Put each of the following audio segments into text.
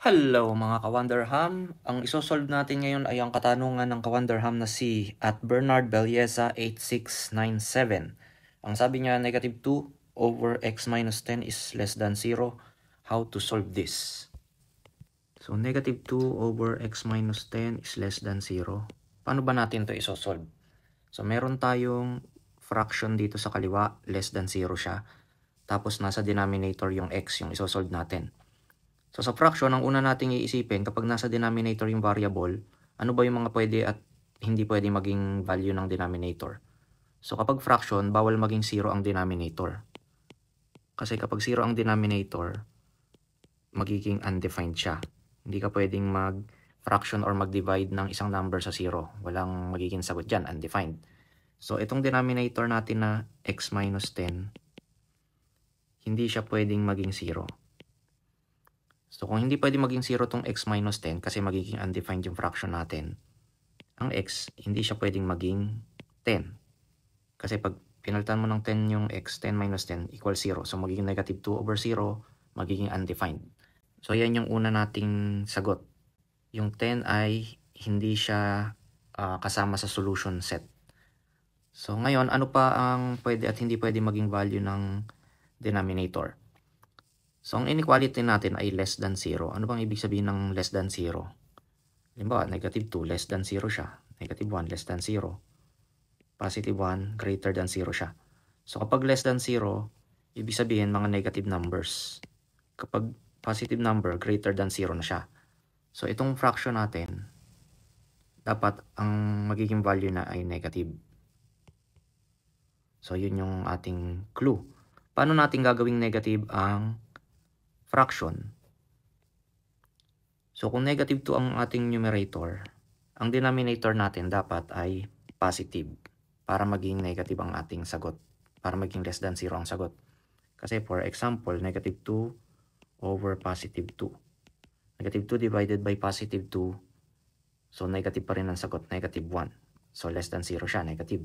Hello mga ka-Wonderham! Ang isosolve natin ngayon ay ang katanungan ng ka-Wonderham na si at Bernard Belleza 8697. Ang sabi niya, negative 2 over x minus 10 is less than 0. How to solve this? So negative 2 over x minus 10 is less than 0. Paano ba natin to isosolve? So meron tayong fraction dito sa kaliwa, less than 0 siya. Tapos nasa denominator yung x, yung isosolve natin. So sa fraction, ang una nating iisipin kapag nasa denominator yung variable, ano ba yung mga pwede at hindi pwede maging value ng denominator. So kapag fraction, bawal maging 0 ang denominator. Kasi kapag 0 ang denominator, magiging undefined siya. Hindi ka pwedeng mag-fraction or mag-divide ng isang number sa 0. Walang magiging sagot dyan, undefined. So itong denominator natin na x minus 10, hindi siya pwedeng maging 0. So kung hindi pwede maging 0 tong x minus 10 kasi magiging undefined yung fraction natin, ang x hindi siya pwedeng maging 10. Kasi pag pinalitan mo ng 10 yung x, 10 minus 10 equals 0. So magiging negative 2 over 0, magiging undefined. So yan yung una nating sagot. Yung 10 ay hindi siya kasama sa solution set. So ngayon, ano pa ang pwede at hindi pwede maging value ng denominator? So, ang inequality natin ay less than 0. Ano bang ibig sabihin ng less than 0? Halimbawa, negative 2, less than 0 siya. Negative 1, less than 0. Positive 1, greater than 0 siya. So, kapag less than 0, ibig sabihin mga negative numbers. Kapag positive number, greater than 0 na siya. So, itong fraction natin, dapat ang magiging value na ay negative. So, yun yung ating clue. Paano natin gagawing negative ang fraction? So kung negative 2 ang ating numerator, ang denominator natin dapat ay positive para maging negative ang ating sagot, para maging less than 0 ang sagot. Kasi for example, negative 2 over positive 2. Negative 2 divided by positive 2, so negative pa rin ang sagot, negative 1. So less than 0 siya, negative.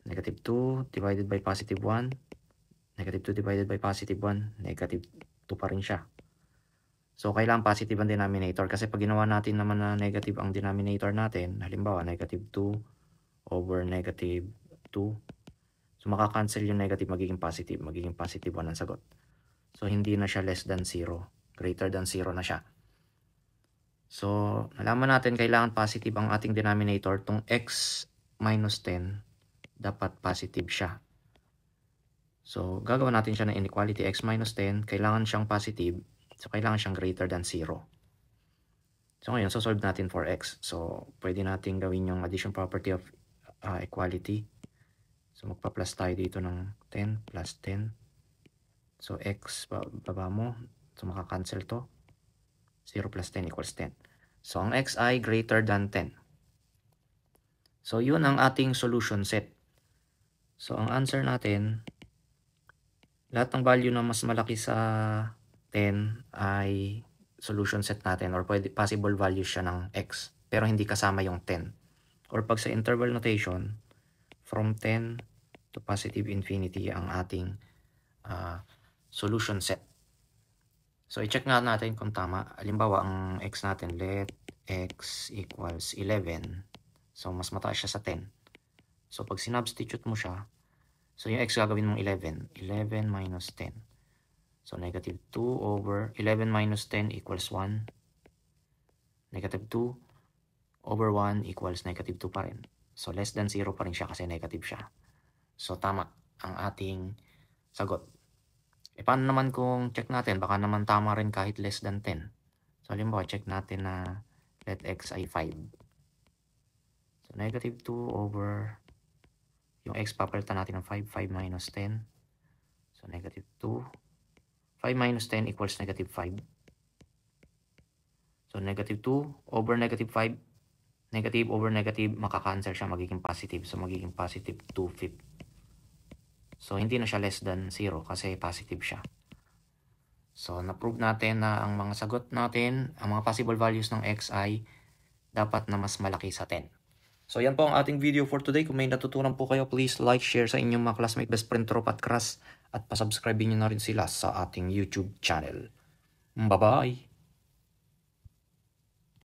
Negative 2 divided by positive 1, negative 2 divided by positive 1, negative 2 pa rin siya. So, kailangan positive ang denominator kasi pag ginawa natin naman na negative ang denominator natin, halimbawa, negative 2 over negative 2, so makakancel yung negative, magiging positive 1 ang sagot. So, hindi na siya less than 0, greater than 0 na siya. So, nalaman natin kailangan positive ang ating denominator, tong x minus 10, dapat positive siya. So, gagawa natin siya ng inequality. X minus 10, kailangan siyang positive. So, kailangan siyang greater than 0. So, ngayon, solve natin for x. So, pwede natin gawin yung addition property of equality. So, magpa-plus tayo dito ng 10 plus 10. So, x, baba mo. So, makakancel to. 0 plus 10 equals 10. So, ang x ay greater than 10. So, yun ang ating solution set. So, ang answer natin, lahat ng value na mas malaki sa 10 ay solution set natin or pwede, possible value siya ng x pero hindi kasama yung 10. Or pag sa interval notation, from 10 to positive infinity ang ating solution set. So i-check nga natin kung tama. Halimbawa ang x natin, let x equals 11. So mas mataas siya sa 10. So pag sinubstitute mo siya, so yung x gagawin mong 11. 11 minus 10. So negative 2 over 11 minus 10 equals 1. Negative 2 over 1 equals negative 2 pa rin. So less than 0 pa rin siya kasi negative siya. So tama ang ating sagot. E paano naman kung check natin? Baka naman tama rin kahit less than 10. So halimbawa check natin na let x ay 5. So negative 2 over yung x, papalitan natin ng 5. 5 minus 10. So, negative 2. 5 minus 10 equals negative 5. So, negative 2 over negative 5. Negative over negative, makakancel siya, magiging positive. So, magiging positive 2/5. So, hindi na siya less than 0 kasi positive siya. So, na-prove natin na ang mga sagot natin, ang mga possible values ng x ay dapat na mas malaki sa 10. So yan po ang ating video for today. Kung may natutunan po kayo, please like, share sa inyong mga classmate, best friend, tropa at crush. At pasubscribe nyo na rin sila sa ating YouTube channel. Bye-bye!